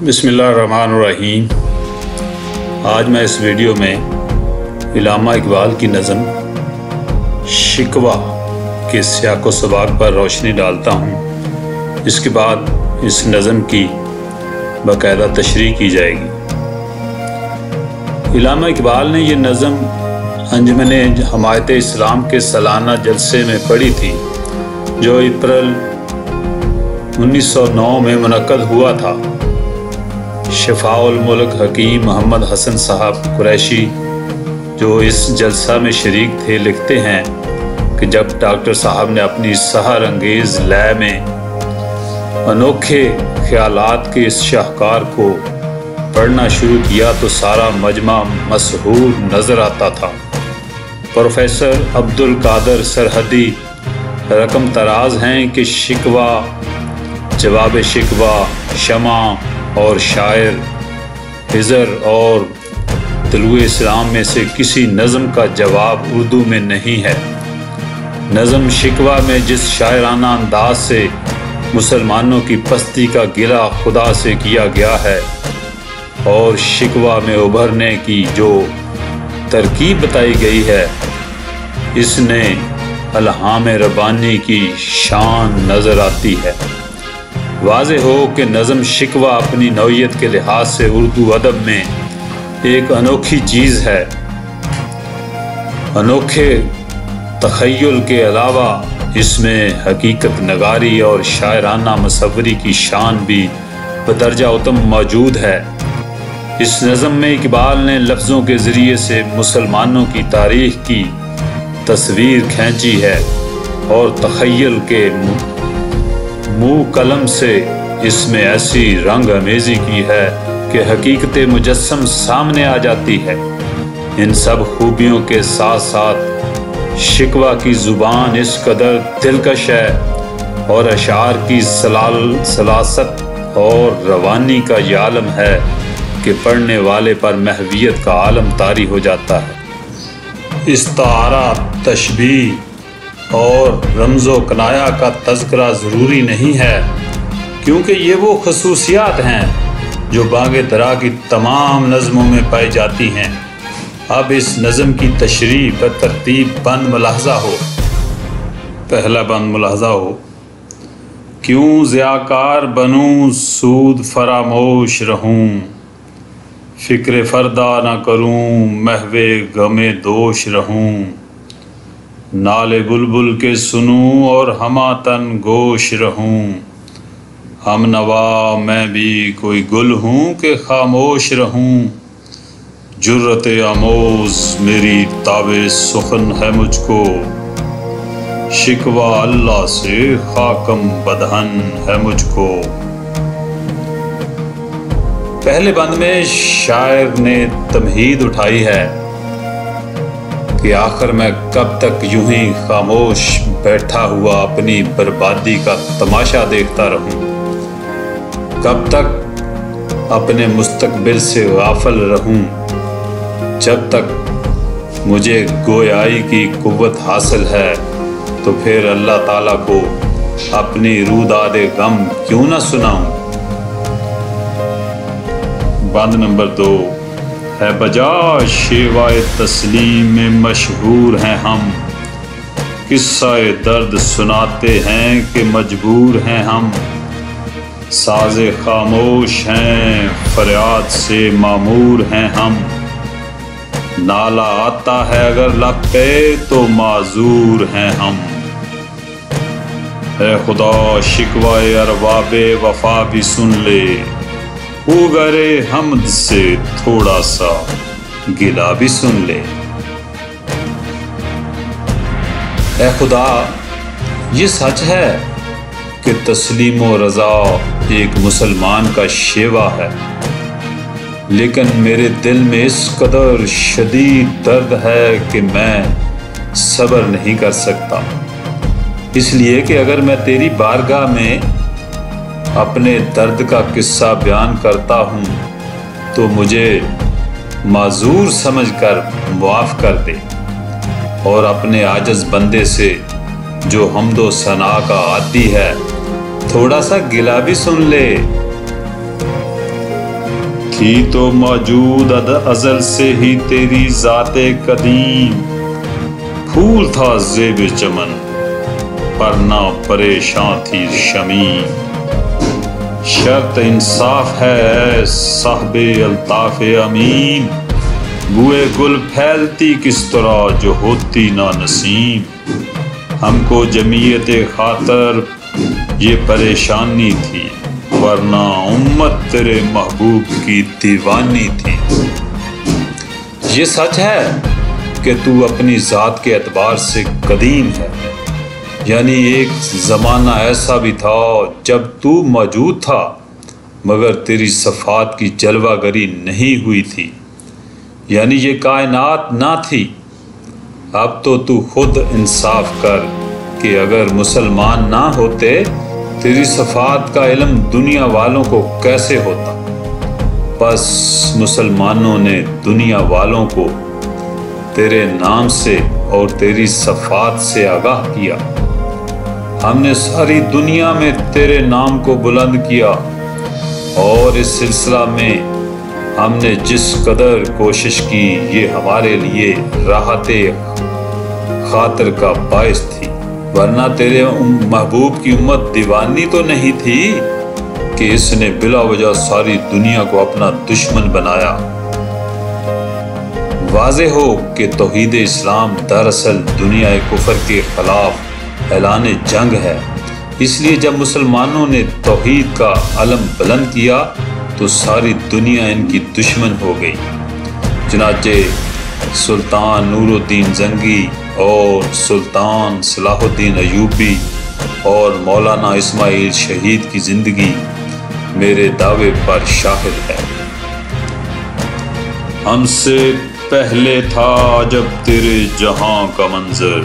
بسم اللہ الرحمن الرحیم۔ آج میں اس ویڈیو میں علامہ اقبال کی نظم شکوہ کے سیاق و سباق پر روشنی ڈالتا ہوں۔ اس کے بعد اس نظم کی باقاعدہ تشریح کی جائے گی۔ علامہ اقبال نے یہ نظم انجمن حمایت اسلام کے سالانہ جلسے میں پڑھی تھی، جو اپریل 1909 میں منعقد ہوا تھا۔ شفاء الملک حکیم محمد حسن صاحب قریشی، جو اس جلسہ میں شریک تھے، لکھتے ہیں کہ جب ڈاکٹر صاحب نے اپنی سحر انگیز لے میں انوکھے خیالات کے اس شاہکار کو پڑھنا شروع کیا تو سارا مجمع مسحور نظر آتا تھا۔ پروفیسر عبدالقادر سرحدی رقم تراز ہیں کہ شکوہ، جواب شکوہ، شمع اور شاعر، ہجر اور طلوع اسلام میں سے کسی نظم کا جواب اردو میں نہیں ہے۔ نظم شکوہ میں جس شاعرانہ انداز سے مسلمانوں کی پستی کا گلہ خدا سے کیا گیا ہے اور شکوہ میں ابھرنے کی جو ترکیب بتائی گئی ہے، اس نے الہام ربانی کی شان نظر آتی ہے۔ واضح ہو کہ نظم شکوہ اپنی نوعیت کے لحاظ سے اردو ادب میں ایک انوکھی چیز ہے۔ انوکھے تخیل کے علاوہ اس میں حقیقت نگاری اور شاعرانہ مصوری کی شان بھی بدرجہ اتم موجود ہے۔ اس نظم میں اقبال نے لفظوں کے ذریعے سے مسلمانوں کی تاریخ کی تصویر کھینچی ہے اور تخیل کے منہ قلم سے اس میں ایسی رنگ آمیزی کی ہے کہ حقیقت مجسم سامنے آ جاتی ہے۔ ان سب خوبیوں کے ساتھ ساتھ شکوہ کی زبان اس قدر دلکش ہے اور اشعار کی سلاست اور روانی کا یہ عالم ہے کہ پڑھنے والے پر محویت کا عالم طاری ہو جاتا ہے۔ استعارہ، تشبیہ اور رمز و کنایہ کا تذکرہ ضروری نہیں ہے، کیونکہ یہ وہ خصوصیات ہیں جو بانگ درا کی تمام نظموں میں پائی جاتی ہیں۔ اب اس نظم کی تشریح پر ترتیب بند ملاحظہ ہو۔ پہلا بند ملاحظہ ہو: کیوں ضیاکار بنوں سود فراموش رہوں، فکر فردا نہ کروں محو غم دوش رہوں، نالے بلبل کے سنوں اور ہمہ تن گوش رہوں، ہم نوا میں بھی کوئی گل ہوں کہ خاموش رہوں، جرت آموز میری تاب سخن ہے مجھ کو، شکوہ اللہ سے خاکم بدہن ہے مجھ کو۔ پہلے بند میں شاعر نے تمہید اٹھائی ہے کہ آخر میں کب تک یوں ہی خاموش بیٹھا ہوا اپنی بربادی کا تماشا دیکھتا رہوں، کب تک اپنے مستقبل سے غافل رہوں، جب تک مجھے گویائی کی قوت حاصل ہے تو پھر اللہ تعالیٰ کو اپنی روداد غم کیوں نہ سناؤں۔ بند نمبر 2 ہے بجا شیوائے تسلیم میں مشہور ہیں ہم، قصہ درد سناتے ہیں کہ مجبور ہیں ہم، ساز خاموش ہیں فریاد سے معمور ہیں ہم، نالہ آتا ہے اگر لب پہ تو معذور ہیں ہم، اے خدا شکوہ ارباب وفا بھی سن لے، اوگرے حمد سے تھوڑا سا گلہ بھی سن لے۔ اے خدا، یہ سچ ہے کہ تسلیم و رضا ایک مسلمان کا شیوا ہے، لیکن میرے دل میں اس قدر شدید درد ہے کہ میں صبر نہیں کر سکتا، اس لیے کہ اگر میں تیری بارگاہ میں اپنے درد کا قصہ بیان کرتا ہوں تو مجھے معذور سمجھ کر معاف کر دے، اور اپنے عاجز بندے سے جو حمد و ثنا کا عادی ہے تھوڑا سا گلہ بھی سن لے۔ تھی تو موجود ازل سے ہی تیری ذات قدیم، پھول تھا زیب چمن پر نہ پریشاں تھی شمیم، شرط انصاف ہے صاحب الطاف امین، بوئے گل پھیلتی کس طرح جو ہوتی نہ نسیم، ہم کو جمعیت خاطر یہ پریشانی تھی ورنہ امت تیرے محبوب کی دیوانی تھی۔ یہ سچ ہے کہ تو اپنی ذات کے اعتبار سے قدیم ہے، یعنی ایک زمانہ ایسا بھی تھا جب تو موجود تھا مگر تیری صفات کی جلوہ گری نہیں ہوئی تھی، یعنی یہ کائنات نہ تھی۔ اب تو خود انصاف کر کہ اگر مسلمان نہ ہوتے تیری صفات کا علم دنیا والوں کو کیسے ہوتا؟ بس مسلمانوں نے دنیا والوں کو تیرے نام سے اور تیری صفات سے آگاہ کیا، ہم نے ساری دنیا میں تیرے نام کو بلند کیا، اور اس سلسلہ میں ہم نے جس قدر کوشش کی یہ ہمارے لیے راحت خاطر کا باعث تھی، ورنہ تیرے محبوب کی امت دیوانی تو نہیں تھی کہ اس نے بلا وجہ ساری دنیا کو اپنا دشمن بنایا۔ واضح ہو کہ توحید اسلام دراصل دنیا کفر کے خلاف اعلان جنگ ہے، اس لیے جب مسلمانوں نے توحید کا علم بلند کیا تو ساری دنیا ان کی دشمن ہو گئی۔ چنانچہ سلطان نور الدین زنگی اور سلطان صلاح الدین ایوبی اور مولانا اسماعیل شہید کی زندگی میرے دعوے پر شاہد ہے۔ ہم سے پہلے تھا جب تیرے جہاں کا منظر،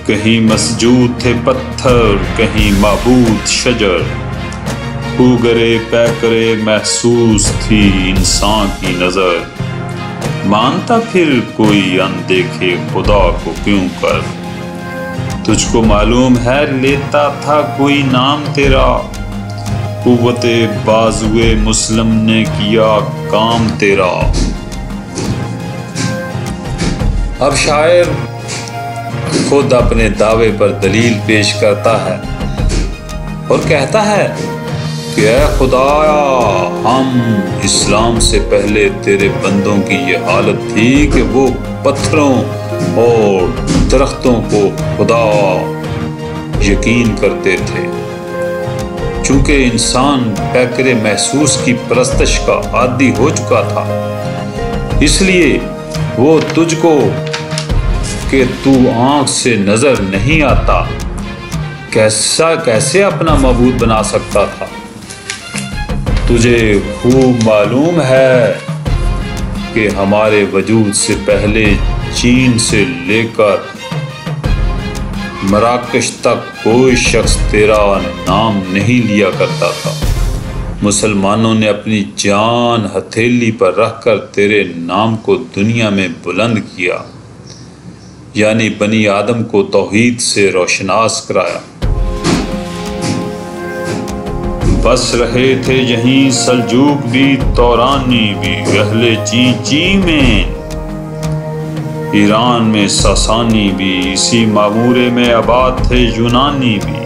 کہیں مسجود تھے پتھر کہیں معبود شجر، ہوگرے پیکرے محسوس تھی انسان کی نظر، مانتا پھر کوئی اندیکھے خدا کو کیوں کر، تجھ کو معلوم ہے لیتا تھا کوئی نام تیرا، قوت بازوئے مسلم نے کیا کام تیرا۔ اب شاعر خود اپنے دعوے پر دلیل پیش کرتا ہے اور کہتا ہے کہ اے خدایا، ہم اسلام سے پہلے تیرے بندوں کی یہ حالت تھی کہ وہ پتھروں اور درختوں کو خدا یقین کرتے تھے، چونکہ انسان پیکر محسوس کی پرستش کا عادی ہو چکا تھا، اس لیے وہ تجھ کو کہ تو آنکھ سے نظر نہیں آتا کیسے اپنا معبود بنا سکتا تھا۔ تجھے خوب معلوم ہے کہ ہمارے وجود سے پہلے چین سے لے کر مراکش تک کوئی شخص تیرا نام نہیں لیا کرتا تھا، مسلمانوں نے اپنی جان ہتھیلی پر رکھ کر تیرے نام کو دنیا میں بلند کیا، یعنی بنی آدم کو توحید سے روشناس کرایا۔ بس رہے تھے یہیں سلجوق بھی تورانی بھی، اہل چین میں ایران میں ساسانی بھی، اسی معمورے میں آباد تھے یونانی بھی،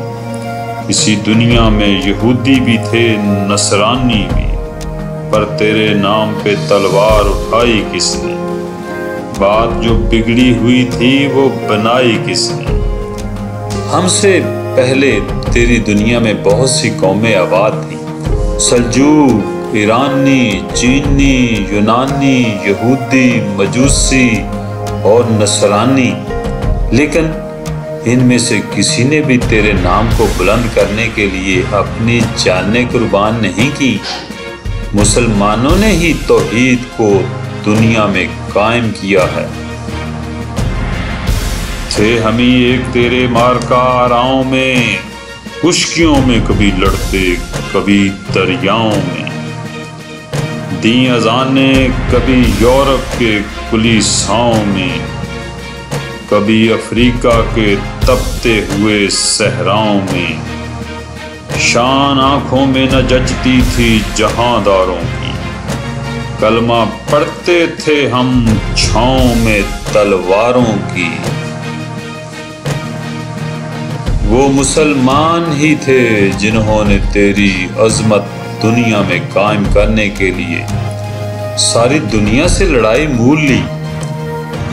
اسی دنیا میں یہودی بھی تھے نصرانی بھی، پر تیرے نام پہ تلوار اٹھائی کس نے، بات جو بگڑی ہوئی تھی وہ بنائی کس نے۔ ہم سے پہلے تیری دنیا میں بہت سی قومیں آباد تھیں، سلجوق، ایرانی، چینی، یونانی، یہودی، مجوسی اور نصرانی، لیکن ان میں سے کسی نے بھی تیرے نام کو بلند کرنے کے لیے اپنی جانیں قربان نہیں کی، مسلمانوں نے ہی توحید کو دنیا میں قائم کیا ہے۔ تھے ہمیں ایک تیرے مارکا آراؤں میں، خشکیوں میں کبھی لڑتے کبھی دریاؤں میں، دیں اذانیں کبھی یورپ کے کلیساؤں میں، کبھی افریقہ کے تپتے ہوئے صحراؤں میں، شان آنکھوں میں نہ جچتی تھی جہاں داروں کی، کلمہ پڑھتے تھے ہم چھاؤں میں تلواروں کی۔ وہ مسلمان ہی تھے جنہوں نے تیری عظمت دنیا میں قائم کرنے کے لیے ساری دنیا سے لڑائی مول لی۔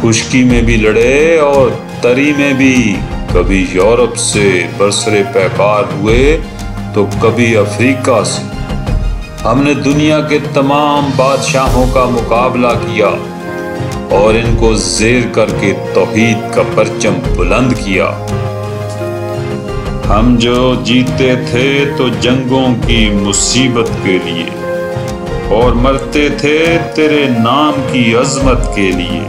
خشکی میں بھی لڑے اور تری میں بھی، کبھی یورپ سے برسر پیکار ہوئے تو کبھی افریقہ سے۔ ہم نے دنیا کے تمام بادشاہوں کا مقابلہ کیا اور ان کو زیر کر کے توحید کا پرچم بلند کیا۔ ہم جو جیتے تھے تو جنگوں کی مصیبت کے لیے، اور مرتے تھے تیرے نام کی عظمت کے لیے۔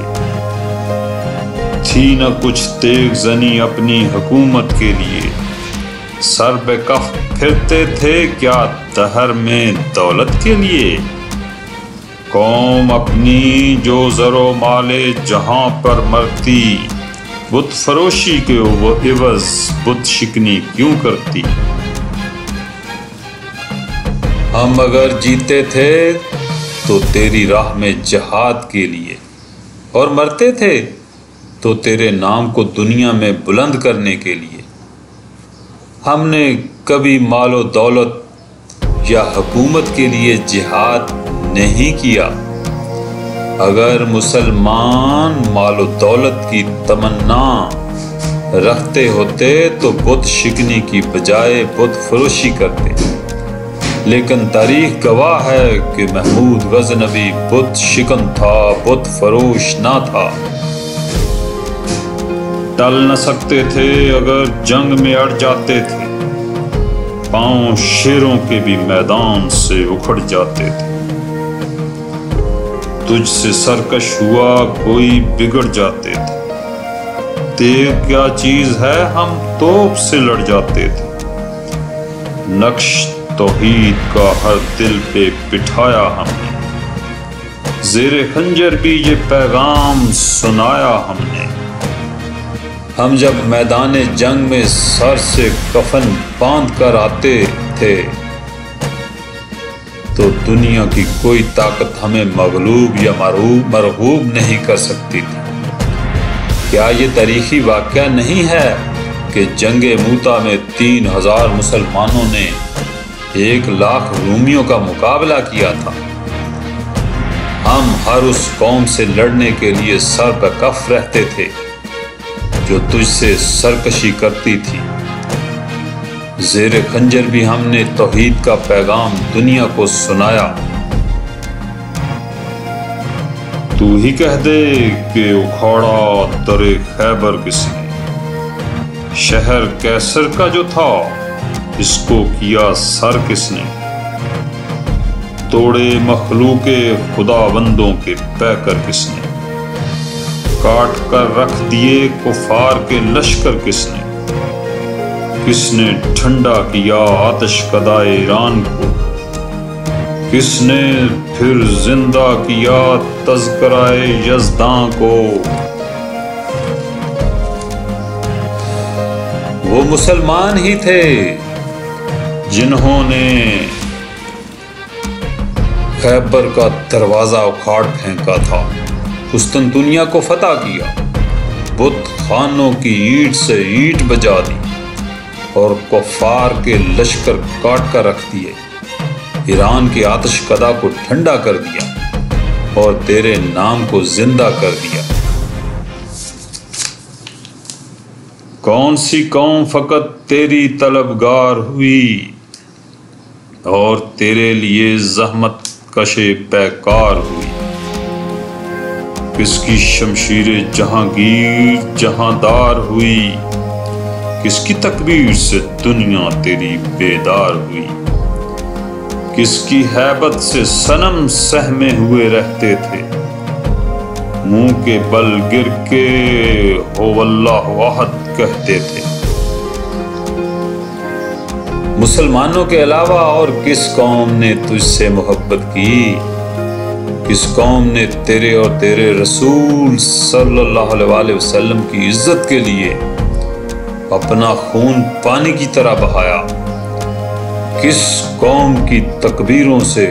تھی نہ کچھ تیغ زنی اپنی حکومت کے لیے، سر بے کف پھرتے تھے کیا دہر میں دولت کے لیے۔ قوم اپنی جو زر و مال جہاں پر مرتی، بت فروشی کے عوض بت شکنی کیوں کرتی۔ ہم اگر جیتے تھے تو تیری راہ میں جہاد کے لیے، اور مرتے تھے تو تیرے نام کو دنیا میں بلند کرنے کے لیے۔ ہم نے کبھی مال و دولت یا حکومت کے لیے جہاد نہیں کیا۔ اگر مسلمان مال و دولت کی تمنا رکھتے ہوتے تو بت شکنی کی بجائے بت فروشی کرتے، لیکن تاریخ گواہ ہے کہ محمود غزنوی بت شکن تھا، بت فروش نہ تھا۔ ٹل نہ سکتے تھے اگر جنگ میں اڑ جاتے تھے، پاؤں شیروں کے بھی میدان سے اکھڑ جاتے تھے۔ تجھ سے سرکش ہوا کوئی بگڑ جاتے تھے، تیغ کیا چیز ہے ہم توپ سے لڑ جاتے تھے۔ نقش توحید کا ہر دل پہ بٹھایا ہم نے، زیر خنجر بھی یہ پیغام سنایا ہم نے۔ ہم جب میدان جنگ میں سر سے کفن باندھ کر آتے تھے تو دنیا کی کوئی طاقت ہمیں مغلوب یا مرغوب نہیں کر سکتی تھی۔ کیا یہ تاریخی واقعہ نہیں ہے کہ جنگ موتا میں 3000 مسلمانوں نے 1,00,000 رومیوں کا مقابلہ کیا تھا؟ ہم ہر اس قوم سے لڑنے کے لیے سر بکف رہتے تھے جو تجھ سے سرکشی کرتی تھی۔ زیر خنجر بھی ہم نے توحید کا پیغام دنیا کو سنایا۔ تو ہی کہہ دے کہ اکھاڑا در خیبر کس نے، شہر کیسر کا جو تھا اس کو کیا سر کس نے۔ توڑے مخلوق خدا بندوں کے پیکر کس نے، کاٹ کر رکھ دیے کفار کے لشکر کس نے۔ کس نے ٹھنڈا کیا آتش کدہ ایران کو، کس نے پھر زندہ کیا تذکرہ یزداں کو۔ وہ مسلمان ہی تھے جنہوں نے خیبر کا دروازہ اکھاڑ پھینکا تھا، قسطنطنیہ کو فتح کیا، بت خانوں کی اینٹ سے اینٹ بجا دی اور کفار کے لشکر کاٹ کر رکھ دیے۔ ایران کی آتش کدہ کو ٹھنڈا کر دیا اور تیرے نام کو زندہ کر دیا۔ کون سی قوم فقط تیری طلبگار ہوئی اور تیرے لیے زحمت کش پیکار ہوئی۔ کس کی شمشیر جہانگیر جہاندار ہوئی، کس کی تکبیر سے دنیا تیری بیدار ہوئی۔ کس کی ہیبت سے صنم سہمے ہوئے رہتے تھے، منہ کے بل گر کے ہو اللہ واحد کہتے تھے۔ مسلمانوں کے علاوہ اور کس قوم نے تجھ سے محبت کی؟ کس قوم نے تیرے اور تیرے رسول صلی اللہ علیہ وسلم کی عزت کے لیے اپنا خون پانی کی طرح بہایا؟ کس قوم کی تکبیروں سے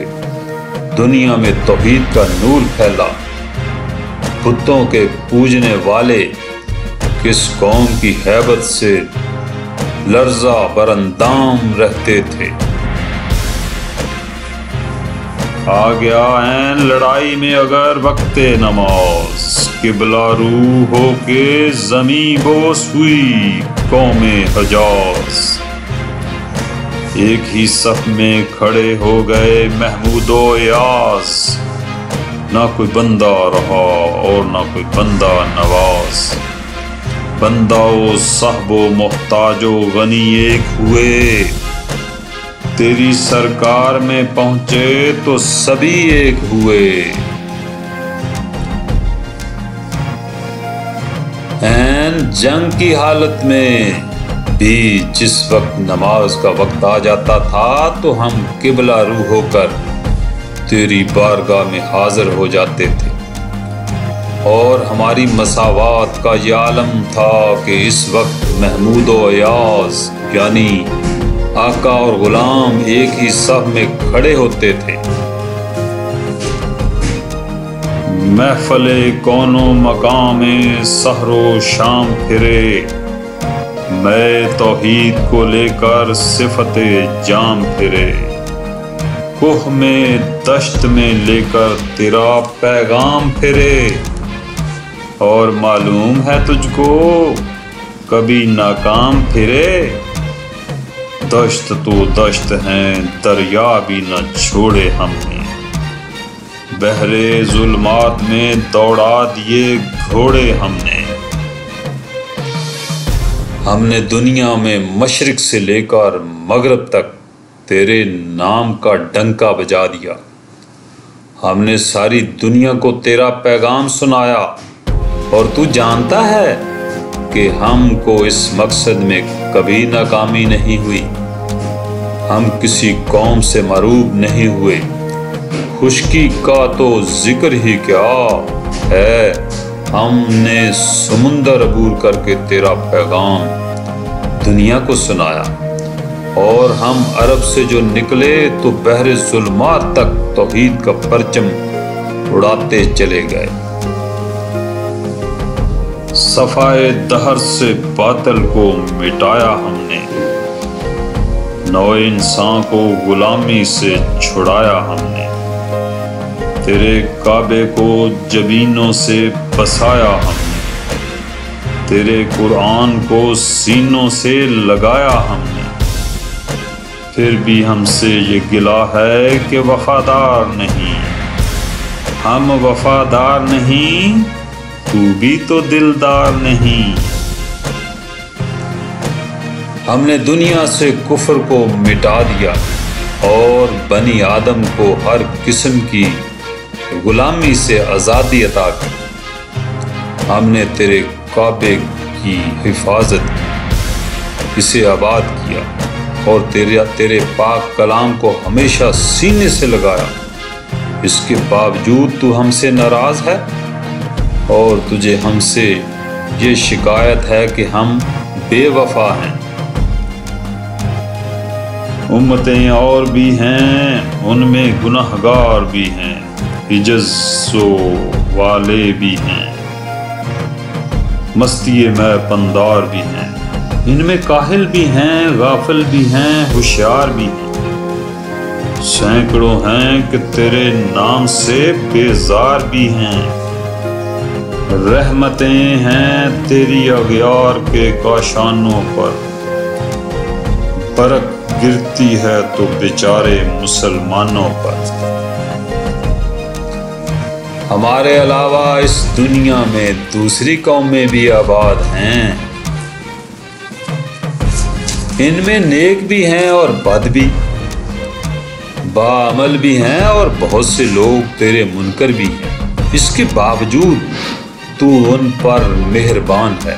دنیا میں توحید کا نور پھیلا۔ بتوں کے پوجنے والے کس قوم کی ہیبت سے لرزہ براندام رہتے تھے۔ آ گیا عین لڑائی میں اگر وقت نماز، قبلہ رو ہو کے زمیں بوس ہوئی قوم حجاز۔ ایک ہی صف میں کھڑے ہو گئے محمود و ایاز، نہ کوئی بندہ رہا اور نہ کوئی بندہ نواز۔ بندہ و صاحب و محتاج و غنی ایک ہوئے، تیری سرکار میں پہنچے تو سبھی ایک ہوئے۔ عین جنگ کی حالت میں بھی جس وقت نماز کا وقت آ جاتا تھا تو ہم قبلہ رو ہو کر تیری بارگاہ میں حاضر ہو جاتے تھے، اور ہماری مساوات کا یہ عالم تھا کہ اس وقت محمود و ایاز یعنی آقا اور غلام ایک ہی صف میں کھڑے ہوتے تھے۔ محفل کون و مقام سحر و شام پھرے، میں توحید کو لے کر صفت جام پھرے۔ کوہ میں دشت میں لے کر تیرا پیغام پھرے، اور معلوم ہے تجھ کو کبھی ناکام پھرے۔ دشت تو دشت ہیں دریا بھی نہ چھوڑے ہم نے، بحر ظلمات میں دوڑا دیے گھوڑے ہم نے۔ ہم نے دنیا میں مشرق سے لے کر مغرب تک تیرے نام کا ڈنکا بجا دیا۔ ہم نے ساری دنیا کو تیرا پیغام سنایا، اور تو جانتا ہے کہ ہم کو اس مقصد میں کبھی ناکامی نہیں ہوئی۔ ہم کسی قوم سے مروب نہیں ہوئے، خشکی کا تو ذکر ہی کیا ہے۔ ہم نے سمندر عبور کر کے تیرا پیغام دنیا کو سنایا، اور ہم عرب سے جو نکلے تو بحر ظلمات تک توحید کا پرچم اڑاتے چلے گئے۔ صفائے دہر سے باطل کو مٹایا ہم نے، نو انسان کو غلامی سے چھڑایا ہم نے۔ تیرے کعبے کو جبینوں سے بسایا ہم نے، تیرے قرآن کو سینوں سے لگایا ہم نے۔ پھر بھی ہم سے یہ گلہ ہے کہ وفادار نہیں، ہم وفادار نہیں، تو بھی تو دلدار نہیں۔ ہم نے دنیا سے کفر کو مٹا دیا، اور بنی آدم کو ہر قسم کی غلامی سے آزادی عطا کی۔ ہم نے تیرے کعبے کی حفاظت کی، اسے آباد کیا، اور تیرے پاک کلام کو ہمیشہ سینے سے لگایا۔ اس کے باوجود تو ہم سے ناراض ہے، اور تجھے ہم سے یہ شکایت ہے کہ ہم بے وفا ہیں۔ امتیں اور بھی ہیں، ان میں گنہگار بھی ہیں، عجز والے بھی ہیں، مستی میں پندار بھی ہیں۔ ان میں کاہل بھی ہیں، غافل بھی ہیں، ہوشیار بھی ہیں۔ سینکڑوں ہیں کہ تیرے نام سے بیزار بھی ہیں۔ رحمتیں ہیں تیری اغیار کے کاشانوں پر، برق گرتی ہے تو بیچارے مسلمانوں پر۔ ہمارے علاوہ اس دنیا میں دوسری قومیں بھی آباد ہیں، ان میں نیک بھی ہیں اور بد بھی، باعمل بھی ہیں اور بہت سے لوگ تیرے منکر بھی ہیں۔ اس کے باوجود تو ان پر مہربان ہے،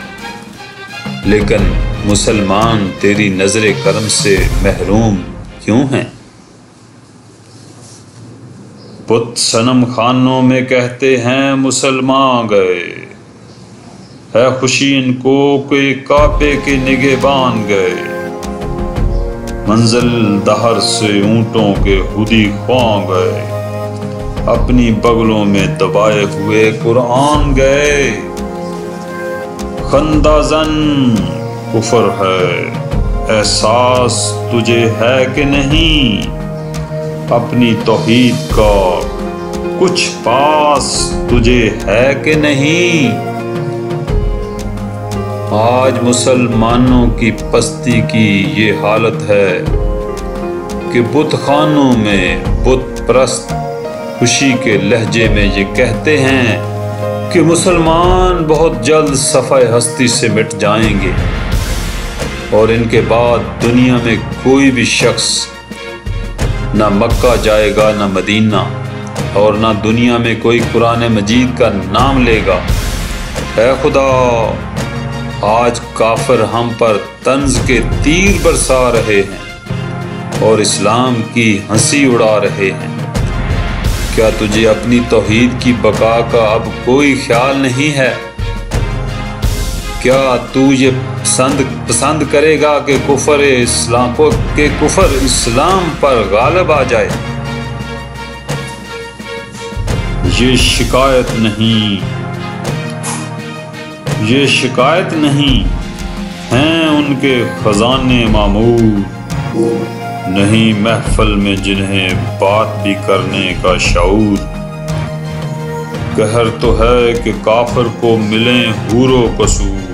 لیکن مسلمان تیری نظر کرم سے محروم کیوں ہیں؟ بت صنم خانوں میں کہتے ہیں مسلمان گئے، ہے خوشی ان کو کہ کعبے کے نگہبان گئے۔ منزل دہر سے اونٹوں کے خودی خواں گئے، اپنی بغلوں میں دبائے ہوئے قرآن گئے۔ خندہ زن کفر ہے، احساس تجھے ہے کہ نہیں؟ اپنی توحید کا کچھ پاس تجھے ہے کہ نہیں؟ آج مسلمانوں کی پستی کی یہ حالت ہے کہ بت خانوں میں بت پرست خوشی کے لہجے میں یہ کہتے ہیں کہ مسلمان بہت جلد صفحہ ہستی سے مٹ جائیں گے، اور ان کے بعد دنیا میں کوئی بھی شخص نہ مکہ جائے گا نہ مدینہ، اور نہ دنیا میں کوئی قرآن مجید کا نام لے گا۔ اے خدا، آج کافر ہم پر طنز کے تیر برسا رہے ہیں اور اسلام کی ہنسی اڑا رہے ہیں۔ کیا تجھے اپنی توحید کی بقا کا اب کوئی خیال نہیں ہے؟ کیا تو یہ پسند کرے گا کہ کفر اسلام پر غالب آ جائے؟ یہ شکایت نہیں ہیں ان کے خزانے معمور، نہیں محفل میں جنہیں بات بھی کرنے کا شعور۔ قہر تو ہے کہ کافر کو ملیں حور و قصور،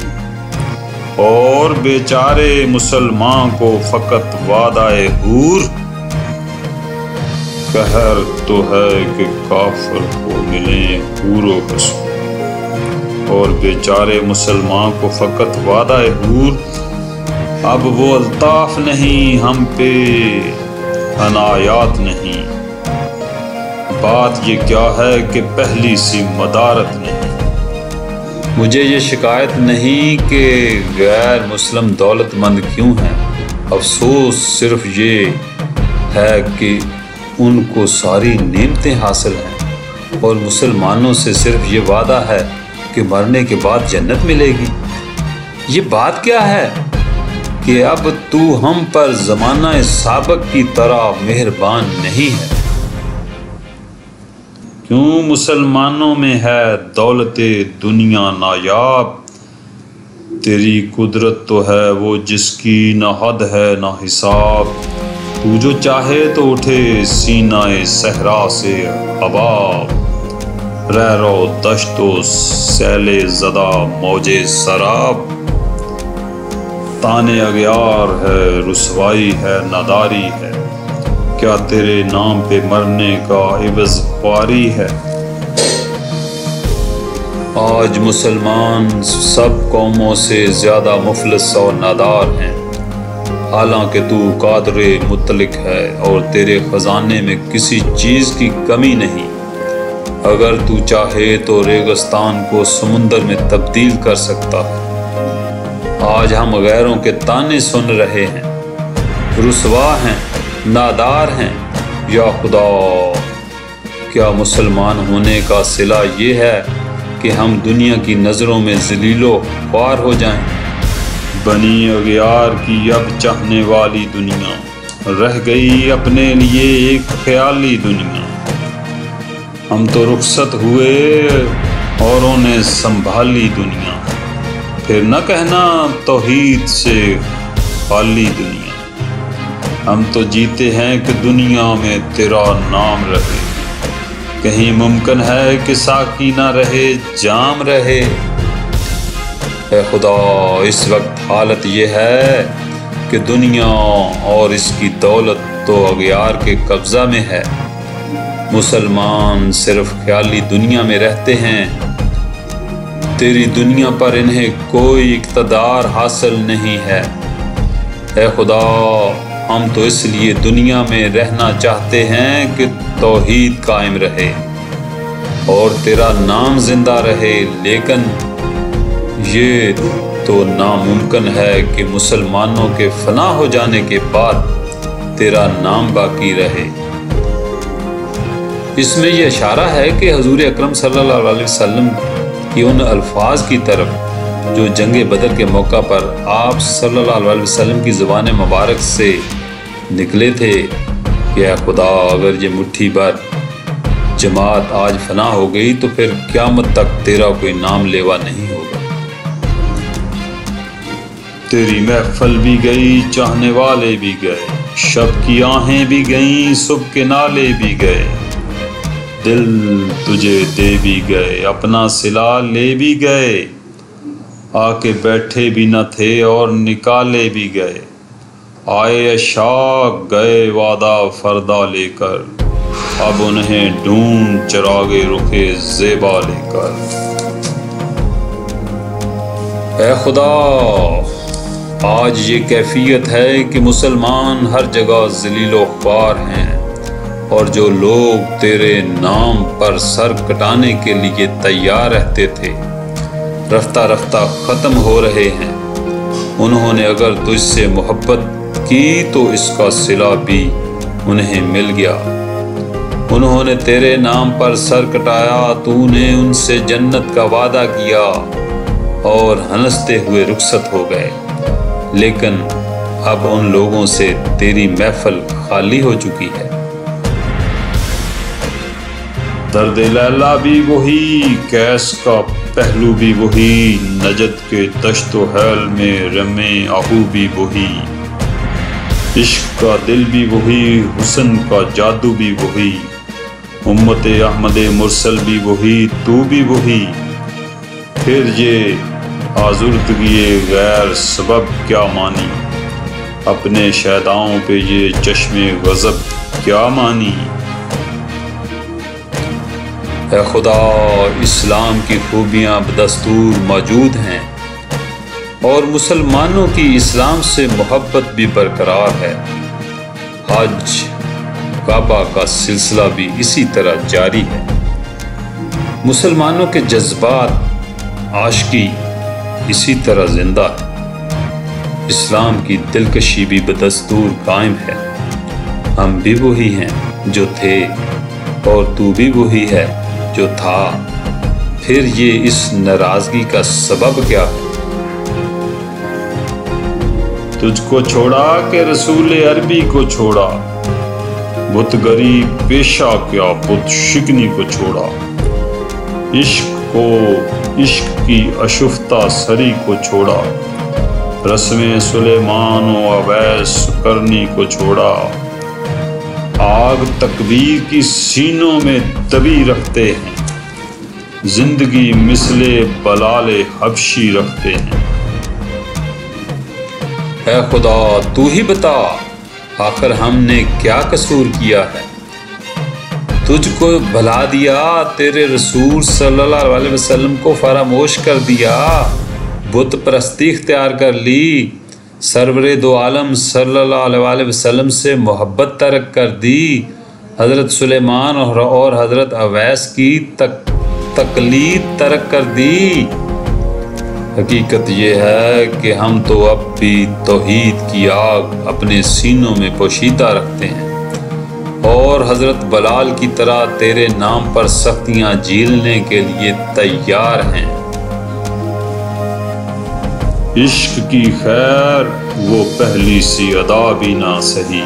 اور بیچارے مسلمان کو فقط وعدۂ حور۔ قہر تو ہے کہ کافر کو ملیں حور و قصور، اور بیچارے مسلمان کو فقط وعدۂ حور۔ اب وہ الطاف نہیں ہم پہ عنایات نہیں، بات یہ کیا ہے کہ پہلی سی مدارت نہیں۔ مجھے یہ شکایت نہیں کہ غیر مسلم دولت مند کیوں ہیں، افسوس صرف یہ ہے کہ ان کو ساری نعمتیں حاصل ہیں، اور مسلمانوں سے صرف یہ وعدہ ہے کہ مرنے کے بعد جنت ملے گی۔ یہ بات کیا ہے کہ اب تو ہم پر زمانہ سابق کی طرح مہربان نہیں ہے؟ کیوں مسلمانوں میں ہے دولت دنیا نایاب؟ تیری قدرت تو ہے وہ جس کی نہ حد ہے نہ حساب، تو جو چاہے تو اٹھے سینہ صحرا سے حباب، رہ رو دشت و سیل زدہ موج سراب۔ تانے اغیار ہے، رسوائی ہے، ناداری ہے، کیا تیرے نام پہ مرنے کا عوض خواری ہے؟ آج مسلمان سب قوموں سے زیادہ مفلس اور نادار ہیں، حالانکہ تو قادر مطلق ہے اور تیرے خزانے میں کسی چیز کی کمی نہیں۔ اگر تو چاہے تو ریگستان کو سمندر میں تبدیل کر سکتا ہے۔ آج ہم غیروں کے تانے سن رہے ہیں، رسوا ہیں، نادار ہیں۔ یا خدا، کیا مسلمان ہونے کا صلہ یہ ہے کہ ہم دنیا کی نظروں میں ذلیل و خوار ہو جائیں؟ بنی اغیار کی اب چاہنے والی دنیا، رہ گئی اپنے لیے ایک خیالی دنیا۔ ہم تو رخصت ہوئے اوروں نے سنبھالی دنیا، پھر نہ کہنا توحید سے خالی دنیا۔ ہم تو جیتے ہیں کہ دنیا میں تیرا نام رہے، کہیں ممکن ہے کہ ساقی نہ رہے جام رہے۔ اے خدا، اس وقت حالت یہ ہے کہ دنیا اور اس کی دولت تو اغیار کے قبضہ میں ہے، مسلمان صرف خیالی دنیا میں رہتے ہیں۔ تیری دنیا پر انہیں کوئی اقتدار حاصل نہیں ہے۔ اے خدا، ہم تو اس لیے دنیا میں رہنا چاہتے ہیں کہ توحید قائم رہے اور تیرا نام زندہ رہے، لیکن یہ تو ناممکن ہے کہ مسلمانوں کے فنا ہو جانے کے بعد تیرا نام باقی رہے۔ اس میں یہ اشارہ ہے کہ حضور اکرم صلی اللہ علیہ وسلم کی ان الفاظ کی طرف جو جنگ بدر کے موقع پر آپ صلی اللہ علیہ وسلم کی زبان مبارک سے نکلے تھے کہ اے خدا، اگر یہ مٹھی بھر جماعت آج فنا ہو گئی تو پھر قیامت تک تیرا کوئی نام لیوا نہیں ہوگا۔ تیری محفل بھی گئی، چاہنے والے بھی گئے، شب کی آہیں بھی گئیں، صبح کے نالے بھی گئے، دل تجھے دے بھی گئے، اپنا صلہ لے بھی گئے، آ کے بیٹھے بھی نہ تھے اور نکالے بھی گئے، آئے اشاق گئے وعدہ فردا لے کر، اب انہیں ڈھونڈ چراغ رخ زیبا لے کر۔ اے خدا، آج یہ کیفیت ہے کہ مسلمان ہر جگہ ذلیل و خوار ہیں، اور جو لوگ تیرے نام پر سر کٹانے کے لیے تیار رہتے تھے رفتہ رفتہ ختم ہو رہے ہیں۔ انہوں نے اگر تجھ سے محبت کی تو اس کا صلہ بھی انہیں مل گیا۔ انہوں نے تیرے نام پر سر کٹایا، تو نے ان سے جنت کا وعدہ کیا اور ہنستے ہوئے رخصت ہو گئے، لیکن اب ان لوگوں سے تیری محفل خالی ہو چکی ہے۔ درد لیلا بھی وہی، کیس کا پہلو بھی وہی، نجد کے دشت و حیل میں رم آہو بھی وہی، عشق کا دل بھی وہی، حسن کا جادو بھی وہی، امت احمد مرسل بھی وہی، تو بھی وہی، پھر یہ آزردگی غیر سبب کیا مانی، اپنے شیداؤں پہ یہ چشم غضب کیا مانی۔ اے خدا، اسلام کی خوبیاں بدستور موجود ہیں اور مسلمانوں کی اسلام سے محبت بھی برقرار ہے۔ حج کعبہ کا سلسلہ بھی اسی طرح جاری ہے۔ مسلمانوں کے جذبات عاشقی اسی طرح زندہ ہے۔ اسلام کی دلکشی بھی بدستور قائم ہے۔ ہم بھی وہی ہیں جو تھے اور تو بھی وہی ہے جو تھا، پھر یہ اس ناراضگی کا سبب کیا ہے؟ تجھ کو چھوڑا کہ رسول عربی کو چھوڑا، بت گری پیشہ کیا بت شکنی کو چھوڑا، عشق کو عشق کی اشفتہ سری کو چھوڑا، رسم سلیمان و اویس کرنی کو چھوڑا، آگ تکبیر کی سینوں میں دبی رکھتے ہیں، زندگی مثل بلال حبشی رکھتے ہیں۔ اے خدا، تو ہی بتا آخر ہم نے کیا قصور کیا ہے؟ تجھ کو بھلا دیا، تیرے رسول صلی اللہ علیہ وسلم کو فراموش کر دیا، بت پرستی اختیار کر لی، سرور دو عالم صلی اللہ علیہ وسلم سے محبت ترک کر دی، حضرت سلیمان اور حضرت اویس کی تقلید ترک کر دی۔ حقیقت یہ ہے کہ ہم تو اب بھی توحید کی آگ اپنے سینوں میں پوشیدہ رکھتے ہیں اور حضرت بلال کی طرح تیرے نام پر سختیاں جھیلنے کے لیے تیار ہیں۔ عشق کی خیر وہ پہلی سی ادا بھی نہ سہی،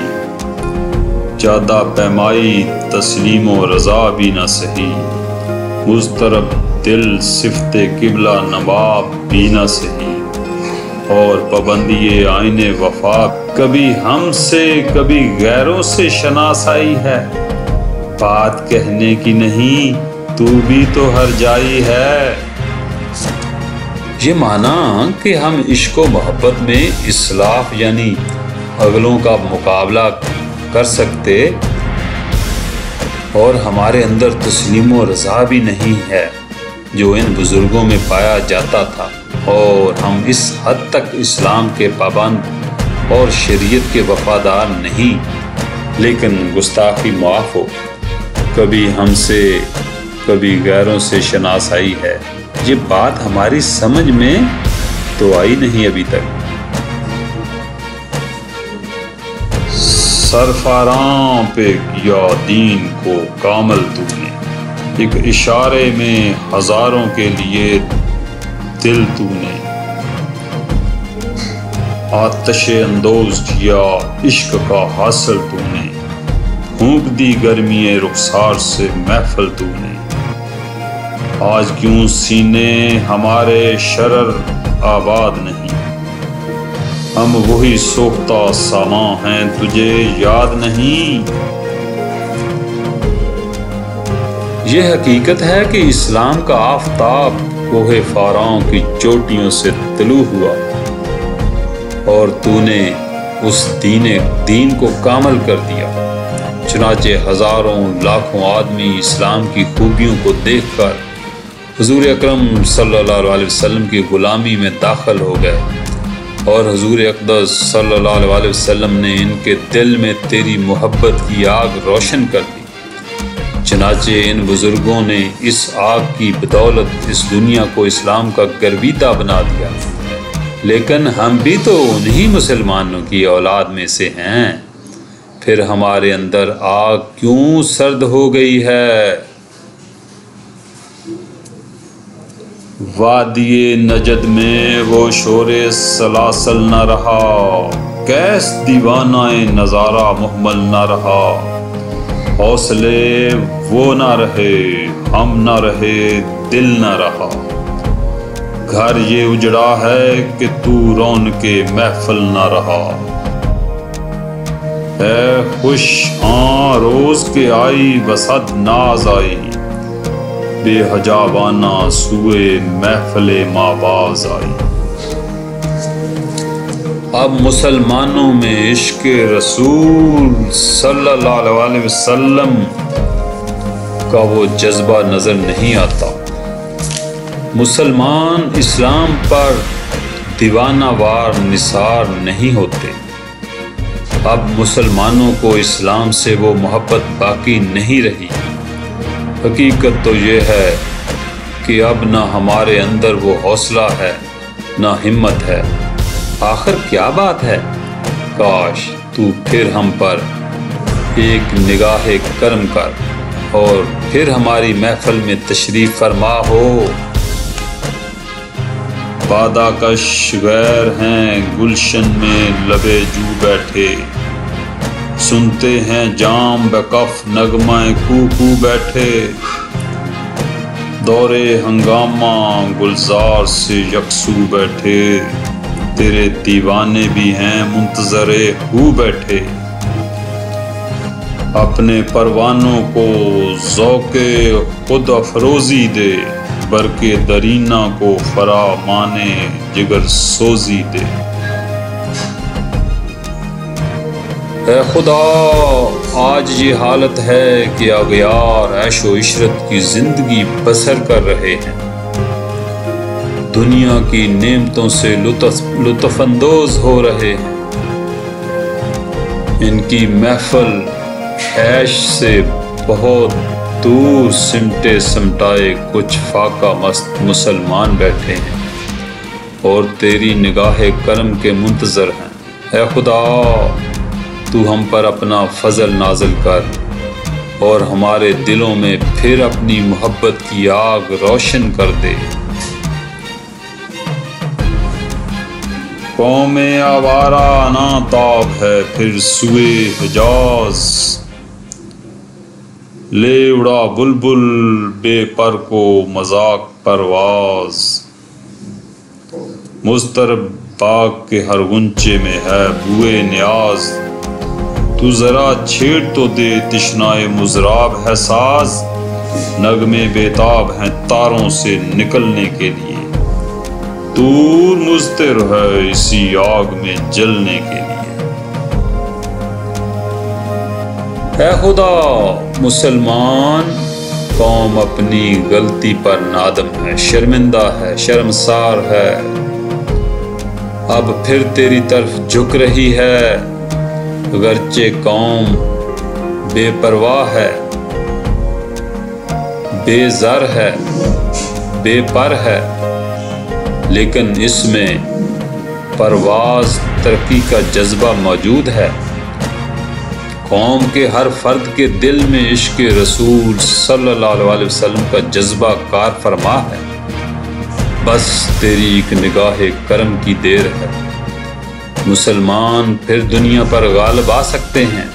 جادہ پیمائی تسلیم و رضا بھی نہ سہی، مضطرب دل صفت قبلہ نواب بھی نہ سہی، اور پابندی آئین وفا کبھی ہم سے کبھی غیروں سے شناسائی ہے، بات کہنے کی نہیں تو بھی تو ہر جائی ہے۔ یہ معنی کہ ہم عشق و محبت میں اصلاح یعنی اگلوں کا مقابلہ کر سکتے اور ہمارے اندر تسلیم و رضا بھی نہیں ہے جو ان بزرگوں میں پایا جاتا تھا، اور ہم اس حد تک اسلام کے پابند اور شریعت کے وفادار نہیں، لیکن گستاخی معاف ہو، کبھی ہم سے کبھی غیروں سے شناسائی ہے، یہ بات ہماری سمجھ میں تو آئی نہیں ابھی تک۔ سرفراں پہ کیا دین کو کامل تو نے، ایک اشارے میں ہزاروں کے لیے دل تو نے، آتش اندوز کیا عشق کا حاصل تو نے، پھونک دی گرمی رخسار سے محفل تو نے، آج کیوں سینے ہمارے شرر آباد نہیں، ہم وہی سوختہ سامان ہیں تجھے یاد نہیں۔ یہ حقیقت ہے کہ اسلام کا آفتاب کوہ فاراں کی چوٹیوں سے طلوع ہوا اور تو نے اس دین کو کامل کر دیا۔ چنانچہ ہزاروں لاکھوں آدمی اسلام کی خوبیوں کو دیکھ کر حضور اکرم صلی اللہ علیہ وسلم کی غلامی میں داخل ہو گئے، اور حضور اقدس صلی اللہ علیہ وسلم نے ان کے دل میں تیری محبت کی آگ روشن کر دی۔ چنانچہ ان بزرگوں نے اس آگ کی بدولت اس دنیا کو اسلام کا گرویدہ بنا دیا، لیکن ہم بھی تو انہی مسلمانوں کی اولاد میں سے ہیں، پھر ہمارے اندر آگ کیوں سرد ہو گئی ہے؟ وادی نجد میں وہ شور سلاسل نہ رہا، کیس دیوانہ نظارہ محمل نہ رہا، حوصلے وہ نہ رہے، ہم نہ رہے، دل نہ رہا، گھر یہ اجڑا ہے کہ تو رون کے محفل نہ رہا۔ اے خوش ہاں روز کے آئی بصد ناز آئی، بے حجابانہ سوئے محفل ماباز آئی۔ اب مسلمانوں میں عشق رسول صلی اللہ علیہ وسلم کا وہ جذبہ نظر نہیں آتا۔ مسلمان اسلام پر دیوانہ وار نثار نہیں ہوتے۔ اب مسلمانوں کو اسلام سے وہ محبت باقی نہیں رہی۔ حقیقت تو یہ ہے کہ اب نہ ہمارے اندر وہ حوصلہ ہے نہ ہمت ہے۔ آخر کیا بات ہے؟ کاش تو پھر ہم پر ایک نگاہ کرم کر اور پھر ہماری محفل میں تشریف فرما ہو۔ بادہ کش غیر ہیں گلشن میں لبے جو بیٹھے، سنتے ہیں جام بکف نغمہ کو کو بیٹھے، دورے ہنگامہ گلزار سے یکسو بیٹھے، تیرے دیوانے بھی ہیں منتظر ہو بیٹھے، اپنے پروانوں کو ذوق خود افروزی دے، برق درینہ کو فرامانے جگر سوزی دے۔ اے خدا آج یہ حالت ہے کہ اغیار عیش و عشرت کی زندگی بسر کر رہے ہیں، دنیا کی نعمتوں سے لطف اندوز ہو رہے ہیں، ان کی محفل عیش سے بہت دور سمٹے سمٹائے کچھ فاقہ مست مسلمان بیٹھے ہیں اور تیری نگاہ کرم کے منتظر ہیں۔ اے خدا تو ہم پر اپنا فضل نازل کر اور ہمارے دلوں میں پھر اپنی محبت کی آگ روشن کر دے۔ قوم آوارہ نا تاب ہے پھر سوئے حجاز، لے اڑا بلبل بے پر کو مذاق پرواز، مضطرب باغ کے ہر غنچے میں ہے بوئے نیاز، تو ذرا چھیڑ تو دے تشنائے مضراب ہے ساز، نغمے بیتاب ہیں تاروں سے نکلنے کے لیے، دور مضطر ہے اسی آگ میں جلنے کے لیے۔ اے خدا مسلمان قوم اپنی غلطی پر نادم ہے، شرمندہ ہے، شرمسار ہے، اب پھر تیری طرف جھک رہی ہے، اگرچہ قوم بے پرواہ ہے، بے زر ہے، بے پر ہے، لیکن اس میں پرواز ترقی کا جذبہ موجود ہے۔ قوم کے ہر فرد کے دل میں عشق رسول صلی اللہ علیہ وسلم کا جذبہ کار فرما ہے، بس تیری ایک نگاہ کرم کی دیر ہے، مسلمان پھر دنیا پر غالب آ سکتے ہیں۔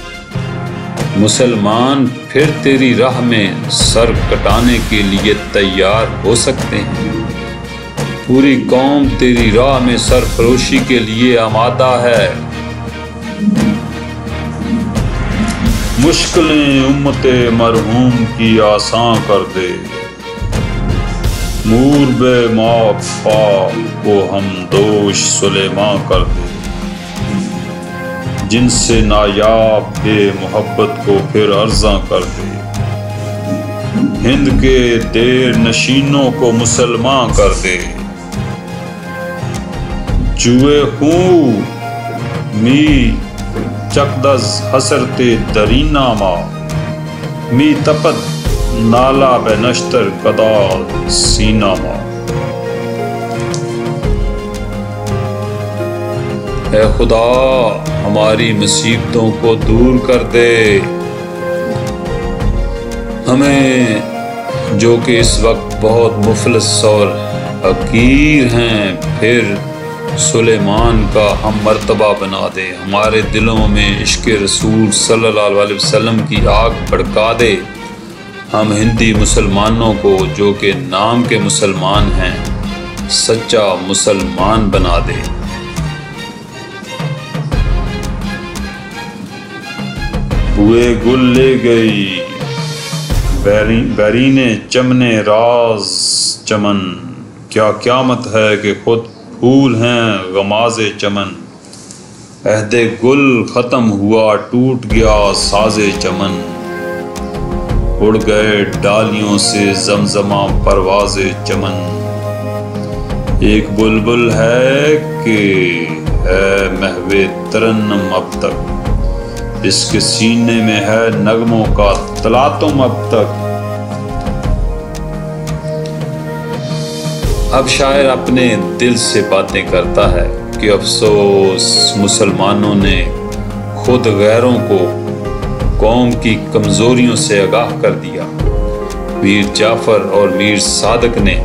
مسلمان پھر تیری راہ میں سر کٹانے کے لیے تیار ہو سکتے ہیں۔ پوری قوم تیری راہ میں سرفروشی کے لیے آمادہ ہے۔ مشکلیں امت مرحوم کی آسان کر دے، مور بے معافا کو ہم دوش سلیماں کر دے، جن سے نایاب بے محبت کو پھر ارزاں کر دے، ہند کے دیر نشینوں کو مسلمان کر دے، جوئے خون می چکدز حسرت درینہ ما، می تپت نالا بے نشتر کدال سینہ ما۔ اے خدا ہماری مصیبتوں کو دور کر دے، ہمیں جو کہ اس وقت بہت مفلس اور حقیر ہیں پھر سلیمان کا ہم مرتبہ بنا دے، ہمارے دلوں میں عشق رسول صلی اللہ علیہ وسلم کی آگ بھڑکا دے، ہم ہندی مسلمانوں کو جو کہ نام کے مسلمان ہیں سچا مسلمان بنا دے۔ ہوئے گل لے گئی بیرین چمنے راز چمن، کیا قیامت ہے کہ خود پھول ہیں غماز چمن، عہد گل ختم ہوا ٹوٹ گیا ساز چمن، اڑ گئے ڈالیوں سے زمزمہ پرواز چمن، ایک بلبل ہے کہ ہے محو ترنم اب تک، اس کے سینے میں ہے نغموں کا تلاطم اب تک۔ اب شاعر اپنے دل سے باتیں کرتا ہے کہ افسوس مسلمانوں نے خود غیروں کو قوم کی کمزوریوں سے آگاہ کر دیا۔ میر جعفر اور میر صادق نے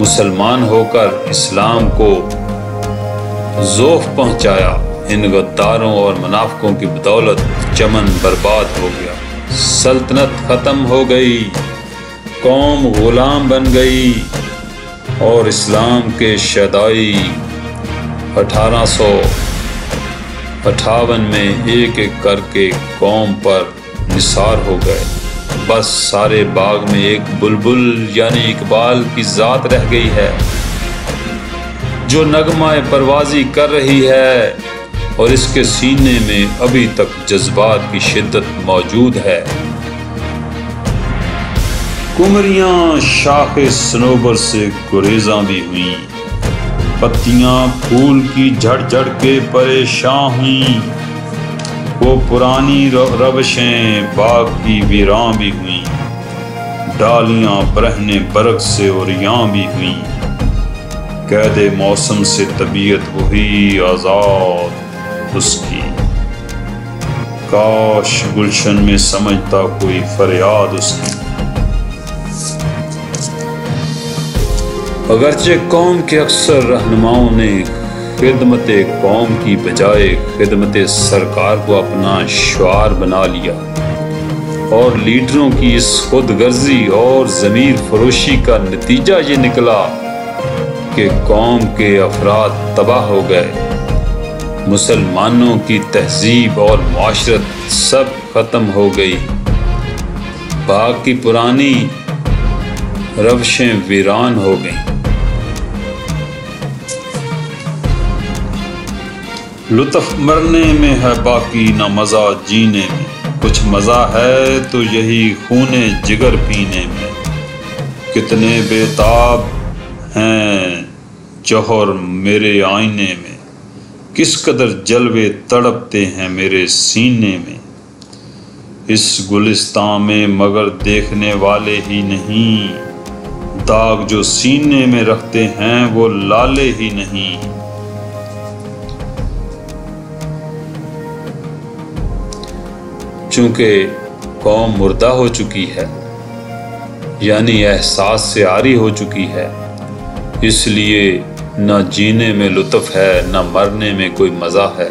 مسلمان ہو کر اسلام کو ذوف پہنچایا، ان غداروں اور منافقوں کی بدولت چمن برباد ہو گیا، سلطنت ختم ہو گئی، قوم غلام بن گئی، اور اسلام کے شیدائی 1858 میں ایک ایک کر کے قوم پر نثار ہو گئے، بس سارے باغ میں ایک بلبل یعنی اقبال کی ذات رہ گئی ہے جو نغمہ پروازی کر رہی ہے، اور اس کے سینے میں ابھی تک جذبات کی شدت موجود ہے۔ کمریاں شاخ صنوبر سے گریزاں بھی ہوئیں، پتیاں پھول کی جھڑ جھڑ کے پریشاں ہوئیں، وہ پرانی روشیں باغ کی ویراں بھی ہوئیں، ڈالیاں برہنے برگ سے عریاں بھی ہوئیں، قید موسم سے طبیعت وہی آزاد اس کی، کاش گلشن میں سمجھتا کوئی فریاد اس کی۔ اگرچہ قوم کے اکثر رہنماؤں نے خدمت قوم کی بجائے خدمت سرکار کو اپنا شعار بنا لیا، اور لیڈروں کی اس خود غرضی اور ضمیر فروشی کا نتیجہ یہ نکلا کہ قوم کے افراد تباہ ہو گئے، مسلمانوں کی تہذیب اور معاشرت سب ختم ہو گئی، باغ کی پرانی روشیں ویران ہو گئیں۔ لطف مرنے میں ہے باقی نہ مزہ جینے میں، کچھ مزہ ہے تو یہی خون جگر پینے میں، کتنے بے تاب ہیں جوہر میرے آئینے میں، کس قدر جلوے تڑپتے ہیں میرے سینے میں، اس گلستان میں مگر دیکھنے والے ہی نہیں، داغ جو سینے میں رکھتے ہیں وہ لالے ہی نہیں۔ چونکہ قوم مردہ ہو چکی ہے، یعنی احساس سے عاری ہو چکی ہے، اس لیے نہ جینے میں لطف ہے نہ مرنے میں کوئی مزہ ہے،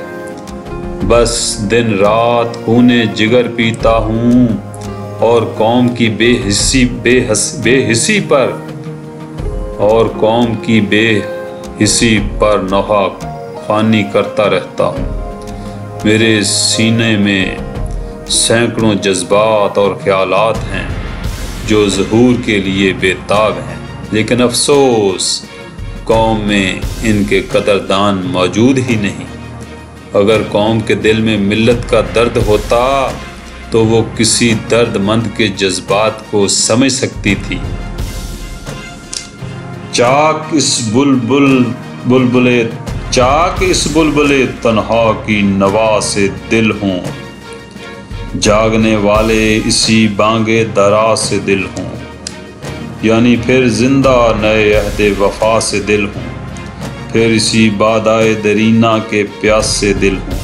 بس دن رات خون جگر پیتا ہوں اور قوم کی بے حسی پر نوحہ خوانی کرتا رہتا ہوں۔ میرے سینے میں سینکڑوں جذبات اور خیالات ہیں جو ظہور کے لیے بے تاب ہیں، لیکن افسوس قوم میں ان کے قدردان موجود ہی نہیں۔ اگر قوم کے دل میں ملت کا درد ہوتا تو وہ کسی درد مند کے جذبات کو سمجھ سکتی تھی۔ چاک اس بلبل تنہا کی نوا سے دل ہوں، جاگنے والے اسی بانگے درا سے دل ہوں، یعنی پھر زندہ نئے عہد وفا سے دل ہوں، پھر اسی بادائے درینہ کے پیاس سے دل ہوں۔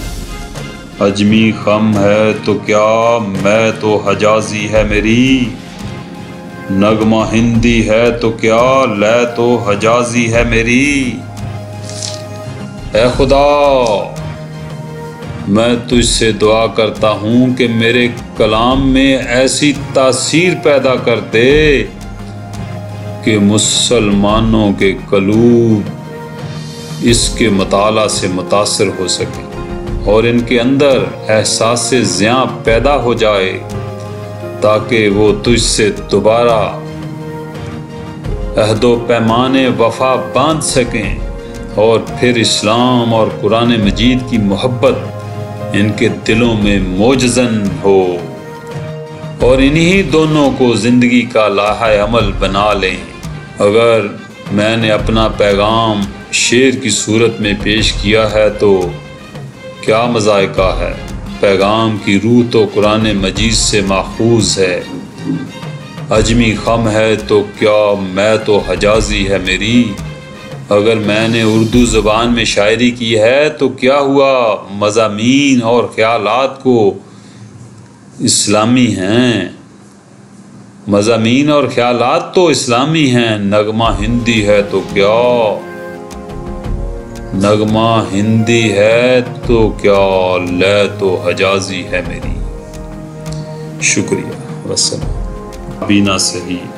اجمی خم ہے تو کیا میں تو حجازی ہے میری، نغمہ ہندی ہے تو کیا لے تو حجازی ہے میری۔ اے خدا، میں تجھ سے دعا کرتا ہوں کہ میرے کلام میں ایسی تاثیر پیدا کر دے کہ مسلمانوں کے قلوب اس کے مطالعہ سے متاثر ہو سکے اور ان کے اندر احساس زیاں پیدا ہو جائے، تاکہ وہ تجھ سے دوبارہ عہد و پیمان وفا باندھ سکیں اور پھر اسلام اور قرآن مجید کی محبت ان کے دلوں میں موجزن ہو اور انہی دونوں کو زندگی کا لائحہ عمل بنا لیں۔ اگر میں نے اپنا پیغام شعر کی صورت میں پیش کیا ہے تو کیا مذائقہ ہے، پیغام کی روح تو قرآن مجید سے ماخوذ ہے۔ اجمی خم ہے تو کیا میں تو حجازی ہے میری، اگر میں نے اردو زبان میں شاعری کی ہے تو کیا ہوا، مضامین اور خیالات کو اسلامی ہیں، مضامین اور خیالات تو اسلامی ہیں۔ نغمہ ہندی ہے تو کیا، نغمہ ہندی ہے تو کیا لے تو حجازی ہے میری۔ شکریہ، والسلام۔ بینا صحیح۔